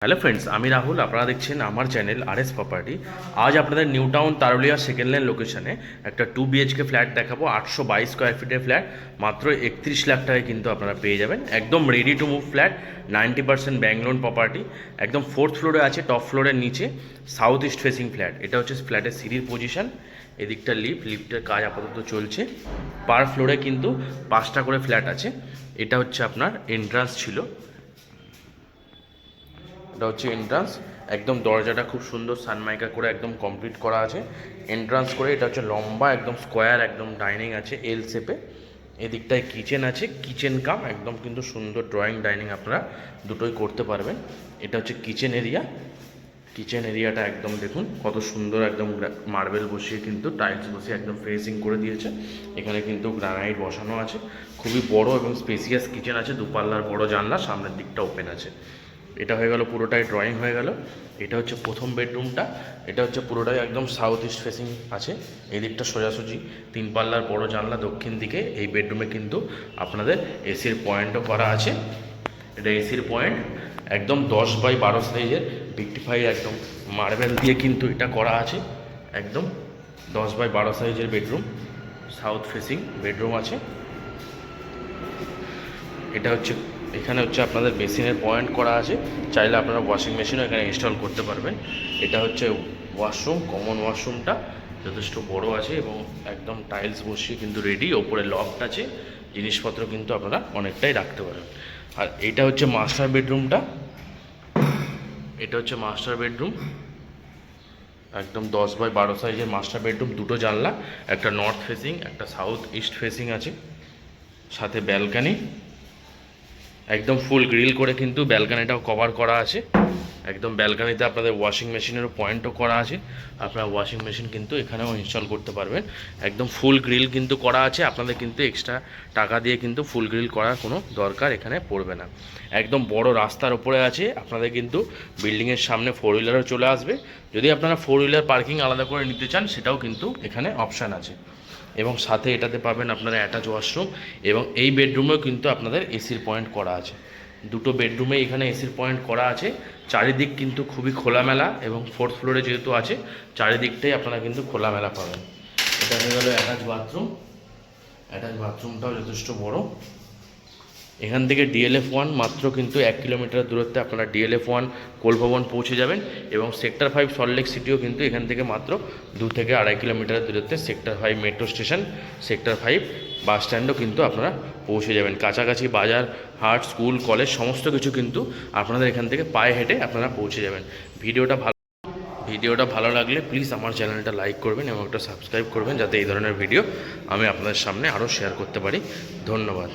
Hello friends, আমি রাহুল। আপনারা দেখছেন আমার চ্যানেল RS প্রপার্টি। আজ আপনাদের নিউ টাউন তারুলিয়া সেকেন্ড লাইন লোকেশনে একটা 2 BHK ফ্ল্যাট দেখাবো। 822 স্কোয়ার ফিটের ফ্ল্যাট, মাত্র 31 লাখ টাকায় কিন্তু আপনারা পেয়ে যাবেন। একদম ready to move flat, 90% bank loan property. একদম 4th ফ্লোরে আছে, টপ ফ্লোরের নিচে সাউথ ইস্ট ফেসিং ফ্ল্যাট। এটা হচ্ছে ফ্ল্যাটের সিঁড়ির পজিশন। এদিকটা লিফটের কাজ আপাতত চলছে। পার ফ্লোরে কিন্তু 5টা করে ফ্ল্যাট আছে। এটা হচ্ছে আপনার এন্ট্রান্স ছিল। এটা হচ্ছে এন্ট্রান্স। একদম দরজাটা খুব সুন্দর সানমাইকা করে একদম কমপ্লিট করা আছে। এন্ট্রান্স করে এটা হচ্ছে লম্বা একদম স্কোয়ার, একদম ডাইনিং আছে এল শেপে। এদিকটায় কিচেন আছে, কিচেন কাম একদম কিন্তু সুন্দর ড্রয়িং ডাইনিং আপনারা দুটোই করতে পারবেন। এটা হচ্ছে কিচেন এরিয়া। কিচেন এরিয়াটা একদম দেখুন কত সুন্দর, একদম মার্বেল বসিয়ে কিন্তু টাইলস বসিয়ে একদম ফিনিশিং করে দিয়েছে। এখানে কিন্তু গ্রানাইট বসানো আছে। খুবই বড় এবং স্পেসিয়াস কিচেন আছে, দুপাল্লার বড় জানলা, সামনের দিকটা ওপেন আছে। এটা হয়ে গেল, পুরোটাই ড্রয়িং হয়ে গেল। এটা হচ্ছে প্রথম বেডরুমটা। এটা হচ্ছে পুরোটাই একদম সাউথ ইস্ট ফেসিং আছে। এই দিকটা সোজাসুজি 3 পাল্লার বড় জানলা দক্ষিণ দিকে। এই বেডরুমে কিন্তু আপনাদের এসির পয়েন্টও করা আছে। এটা এসির পয়েন্ট একদম 10x12 সাইজের ভিক্টিফাই একদম মার্বেল দিয়ে কিন্তু এটা করা আছে। একদম 10x12 সাইজের বেডরুম, সাউথ ফেসিং বেডরুম আছে। এটা হচ্ছে, এখানে হচ্ছে আপনাদের বেসিনের পয়েন্ট করা আছে। চাইলে আপনারা ওয়াশিং মেশিনও এখানে ইনস্টল করতে পারবেন। এটা হচ্ছে ওয়াশরুম, কমন ওয়াশরুমটা যথেষ্ট বড় আছে এবং একদম টাইলস বসিয়ে কিন্তু রেডি। ওপরে লফট আছে, জিনিসপত্র কিন্তু আপনারা অনেকটাই রাখতে পারেন। আর এটা হচ্ছে মাস্টার বেডরুমটা। এটা হচ্ছে মাস্টার বেডরুম, একদম 10x12 সাইজের মাস্টার বেডরুম। দুটো জানলা, একটা নর্থ ফেসিং, একটা সাউথ ইস্ট ফেসিং আছে, সাথে ব্যালকানি। একদম ফুল গ্রিল করে কিন্তু ব্যালকানিটাও কভার করা আছে। একদম ব্যালকানিতে আপনাদের ওয়াশিং মেশিনেরও পয়েন্টও করা আছে। আপনারা ওয়াশিং মেশিন কিন্তু এখানেও ইনস্টল করতে পারবেন। একদম ফুল গ্রিল কিন্তু করা আছে। আপনাদের কিন্তু এক্সট্রা টাকা দিয়ে কিন্তু ফুল গ্রিল করার কোনো দরকার এখানে পড়বে না। একদম বড় রাস্তার ওপরে আছে। আপনাদের কিন্তু বিল্ডিংয়ের সামনে 4 হুইলারও চলে আসবে। যদি আপনারা 4 হুইলার পার্কিং আলাদা করে নিতে চান, সেটাও কিন্তু এখানে অপশান আছে। এবং সাথে এটাতে পাবেন আপনারা অ্যাটাচ ওয়াশরুম। এবং এই বেডরুমেও কিন্তু আপনাদের এসির পয়েন্ট করা আছে। দুটো বেডরুমে এখানে এসির পয়েন্ট করা আছে। চারিদিক কিন্তু খুবই খোলামেলা এবং 4th ফ্লোরে যেহেতু আছে, চারিদিকটাই আপনারা কিন্তু খোলামেলা পাবেন। এটা হয়ে গেল অ্যাটাচ বাথরুম। অ্যাটাচ বাথরুমটাও যথেষ্ট বড়। এখান থেকে DLF1 মাত্র কিন্তু 1 কিলোমিটার দূরত্বে আপনারা DLF1 কোলভবন পৌঁছে যাবেন। এবং সেক্টর 5 সল্টলেক সিটিও কিন্তু এখান থেকে মাত্র 2 থেকে 2.5 কিলোমিটার দূরত্বে সেক্টর 5 মেট্রো স্টেশন, সেক্টর 5 বাস স্ট্যান্ডও কিন্তু আপনারা পৌঁছে যাবেন। কাছাকাছি বাজার, হাট, স্কুল, কলেজ সমস্ত কিছু কিন্তু আপনাদের এখান থেকে পায়ে হেঁটে আপনারা পৌঁছে যাবেন। ভিডিওটা ভালো লাগলে প্লিজ আমার চ্যানেলটা লাইক করবেন এবং একটা সাবস্ক্রাইব করবেন, যাতে এই ধরনের ভিডিও আমি আপনাদের সামনে আরও শেয়ার করতে পারি। ধন্যবাদ।